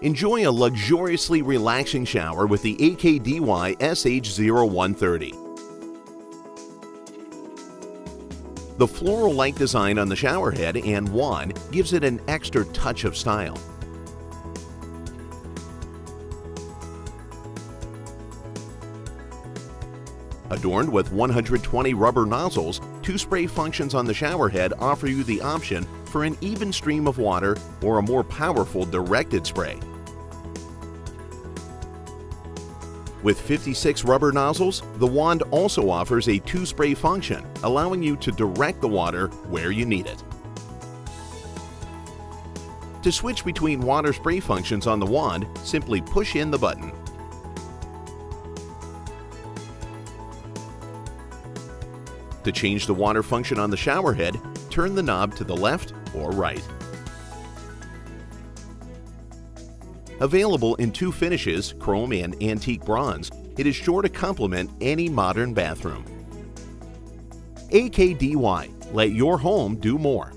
Enjoy a luxuriously relaxing shower with the Akdy SH0130. The floral-like design on the shower head and wand gives it an extra touch of style. Adorned with 120 rubber nozzles, 2 spray functions on the shower head offer you the option for an even stream of water or a more powerful directed spray. With 56 rubber nozzles, the wand also offers a 2-spray function, allowing you to direct the water where you need it. To switch between water spray functions on the wand, simply push in the button. To change the water function on the shower head, turn the knob to the left or right. Available in 2 finishes, chrome and antique bronze, it is sure to complement any modern bathroom. Akdy, let your home do more.